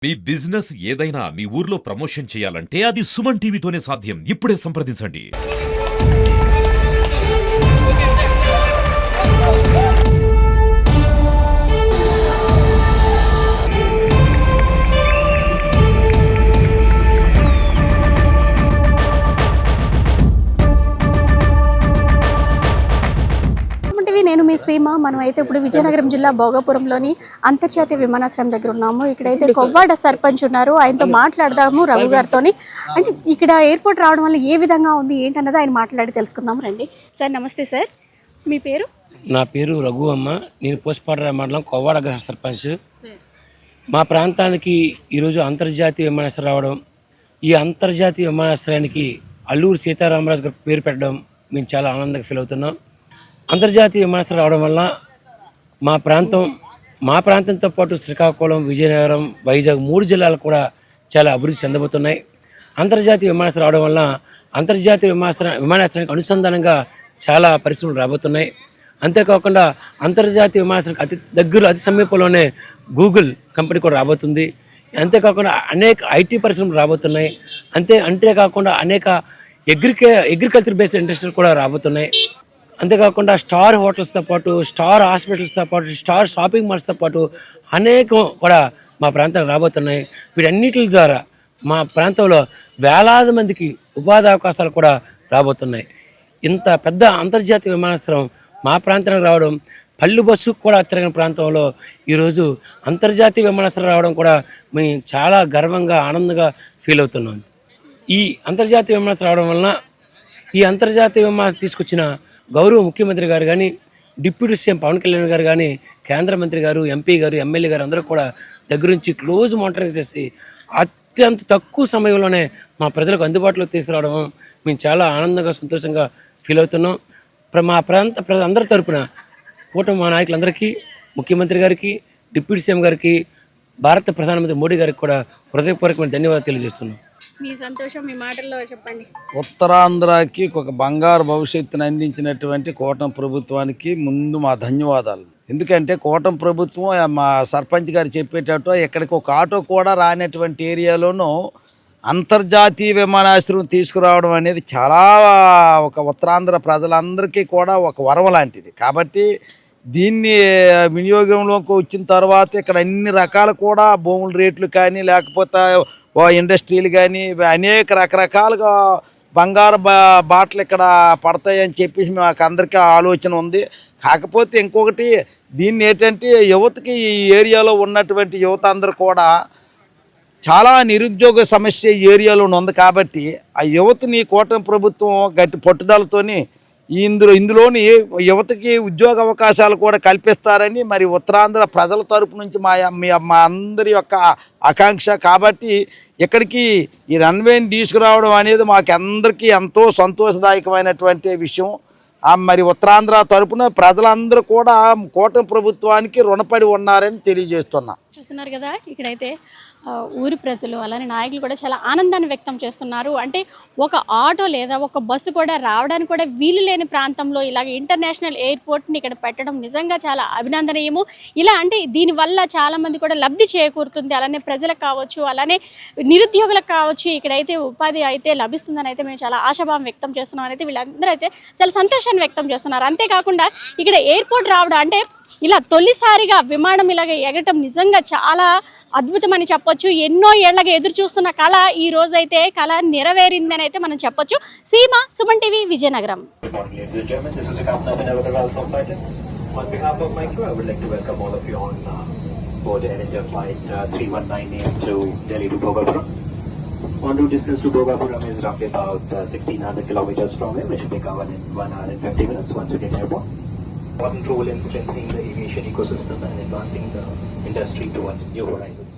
మీ business ఏదైనా మీ ఊర్లో promotion చేయాలంటే అది సుమన్ టీవీతోనే సాధ్యం. ఇప్పుడే సంప్రదించండి. నేను మీ సీమ. మనమైతే ఇప్పుడు విజయనగరం జిల్లా భోగాపురంలోని అంతర్జాతీయ విమానాశ్రయం దగ్గర ఉన్నాము. ఇక్కడైతే కొవ్వాడ సర్పంచ్ ఉన్నారు, ఆయనతో మాట్లాడదాము రఘు గారితో. అంటే ఇక్కడ ఎయిర్పోర్ట్ రావడం వల్ల ఏ విధంగా ఉంది ఏంటన్నది ఆయన మాట్లాడి తెలుసుకుందాం రండి. సార్ నమస్తే సార్, మీ పేరు? నా పేరు రఘు అమ్మ. నేను పోస్పాడ మండలం కొవ్వాడ గ్రామ సర్పంచ్. మా ప్రాంతానికి ఈరోజు అంతర్జాతీయ విమానాశ్రయం రావడం, ఈ అంతర్జాతీయ విమానాశ్రయానికి అల్లూరు సీతారామరాజు గారి పేరు పెట్టడం మేము చాలా ఆనందంగా ఫీల్ అవుతున్నాం. అంతర్జాతీయ విమానాశ్రయం రావడం వల్ల మా ప్రాంతంతో పాటు శ్రీకాకుళం, విజయనగరం, వైజాగ్ 3 జిల్లాలు కూడా చాలా అభివృద్ధి చెందబోతున్నాయి. అంతర్జాతీయ విమానాశ్రయం రావడం వల్ల అంతర్జాతీయ విమానాశ్రయానికి అనుసంధానంగా చాలా పరిశ్రమలు రాబోతున్నాయి. అంతేకాకుండా అంతర్జాతీయ విమానాశ్రయానికి అతి సమీపంలోనే గూగుల్ కంపెనీ కూడా రాబోతుంది. అంతేకాకుండా అనేక ఐటీ పరిశ్రమలు రాబోతున్నాయి. అంతేకాకుండా అనేక అగ్రికల్చర్ బేస్డ్ ఇండస్ట్రీలు కూడా రాబోతున్నాయి. అంతేకాకుండా స్టార్ హోటల్స్తో పాటు, స్టార్ హాస్పిటల్స్తో పాటు, స్టార్ షాపింగ్ మాల్స్తో పాటు అనేకం కూడా మా ప్రాంతానికి రాబోతున్నాయి. వీటన్నిటి ద్వారా మా ప్రాంతంలో వేలాది మందికి ఉపాధి అవకాశాలు కూడా రాబోతున్నాయి. ఇంత పెద్ద అంతర్జాతీయ విమానాశ్రయం మా ప్రాంతానికి రావడం, పల్లె బస్సు కూడా తిరిగిన ప్రాంతంలో ఈరోజు అంతర్జాతీయ విమానాశ్రయం రావడం కూడా మేము చాలా గర్వంగా, ఆనందంగా ఫీల్ అవుతున్నాం. ఈ అంతర్జాతీయ విమానాశ్రయం రావడం వలన ఈ అంతర్జాతీయ విమానాశ్రయం తీసుకొచ్చిన గౌరవ ముఖ్యమంత్రి గారు కానీ, డిప్యూటీ సీఎం పవన్ కళ్యాణ్ గారు కానీ, కేంద్ర మంత్రి గారు, ఎంపీ గారు, ఎమ్మెల్యే గారు అందరూ కూడా దగ్గర నుంచి క్లోజ్ మానిటరింగ్ చేసి అత్యంత తక్కువ సమయంలోనే మా ప్రజలకు అందుబాటులోకి తీసుకురావడం మేము చాలా ఆనందంగా, సంతోషంగా ఫీల్ అవుతున్నాం. మా ప్రాంత ప్రజలందరి తరపున కూటమి మా నాయకులందరికీ, ముఖ్యమంత్రి గారికి, డిప్యూటీ సీఎం గారికి, భారత ప్రధానమంత్రి మోడీ గారికి కూడా హృదయపూర్వకమైన ధన్యవాదాలు తెలియజేస్తున్నాం. మీ సంతోషం మీ మాటల్లో చెప్పండి. ఉత్తరాంధ్రకి ఒక బంగారు భవిష్యత్తును అందించినటువంటి కూటమి ప్రభుత్వానికి ముందు మా ధన్యవాదాలు. ఎందుకంటే కూటమి ప్రభుత్వం మా సర్పంచ్ గారు చెప్పేటట్టు ఇక్కడికి ఒక ఆటో కూడా రానటువంటి ఏరియాలోనూ అంతర్జాతీయ విమానాశ్రయం తీసుకురావడం అనేది చాలా ఒక ఉత్తరాంధ్ర ప్రజలందరికీ కూడా ఒక వరం లాంటిది. కాబట్టి దీన్ని వినియోగంలోకి వచ్చిన తర్వాత ఇక్కడ అన్ని రకాల కూడా భూముల రేట్లు కానీ, లేకపోతే ఇండస్ట్రీలు కానీ అనేక రకరకాలుగా బంగారు బాటలు ఇక్కడ పడతాయని చెప్పేసి మాకు అందరికీ ఆలోచన ఉంది. కాకపోతే ఇంకొకటి దీన్ని ఏంటంటే యువతకి ఈ ఏరియాలో ఉన్నటువంటి యువత అందరూ కూడా చాలా నిరుద్యోగ సమస్య ఈ ఏరియాలో ఉంది. కాబట్టి ఆ యువతని కూటమి ప్రభుత్వం గట్టి పట్టుదలతోని ఇందులోని యువతకి ఉద్యోగ అవకాశాలు కూడా కల్పిస్తారని మరి ఉత్తరాంధ్ర ప్రజల తరపు నుంచి మా అందరి యొక్క ఆకాంక్ష. కాబట్టి ఇక్కడికి ఈ రన్వేని తీసుకురావడం అనేది మాకు అందరికీ ఎంతో సంతోషదాయకమైనటువంటి విషయం. మరి ఉత్తరాంధ్ర తరపున ప్రజలందరూ కూడా కూటమి ప్రభుత్వానికి రుణపడి ఉన్నారని తెలియజేస్తున్నా. చూస్తున్నారు కదా, ఇక్కడైతే ఊరి ప్రజలు అలానే నాయకులు కూడా చాలా ఆనందాన్ని వ్యక్తం చేస్తున్నారు. అంటే ఒక ఆటో లేదా ఒక బస్సు కూడా రావడానికి కూడా వీలు లేని ప్రాంతంలో ఇలాగ ఇంటర్నేషనల్ ఎయిర్పోర్ట్ని ఇక్కడ పెట్టడం నిజంగా చాలా అభినందనీయము. ఇలా అంటే దీనివల్ల చాలామంది కూడా లబ్ధి చేకూరుతుంది. అలానే ప్రజలకు కావచ్చు, అలానే నిరుద్యోగులకు కావచ్చు, ఇక్కడైతే ఉపాధి అయితే లభిస్తుందని అయితే మేము చాలా ఆశాభావం వ్యక్తం చేస్తున్నాం. అయితే వీళ్ళందరూ అయితే చాలా సంతోషాన్ని వ్యక్తం చేస్తున్నారు. అంతేకాకుండా ఇక్కడ ఎయిర్పోర్ట్ రావడం అంటే ఇలా తొలిసారిగా విమానం ఇలాగ ఎగరటం నిజంగా చాలా అద్భుతమని చెప్పొచ్చు. ఎన్నో ఏళ్లగా ఎదురు చూస్తున్న కళ ఈ రోజైతే కళ నెరవేరిందని అయితే మనం చెప్పొచ్చు. సీమ, Suman TV, Vizianagaram. En route distance to Bhogapuram is roughly about 1600 kilometers from here, which will be covered in 1 hour and 50 minutes once we get airborne. Important role in strengthening the aviation ecosystem and advancing the industry towards new horizons.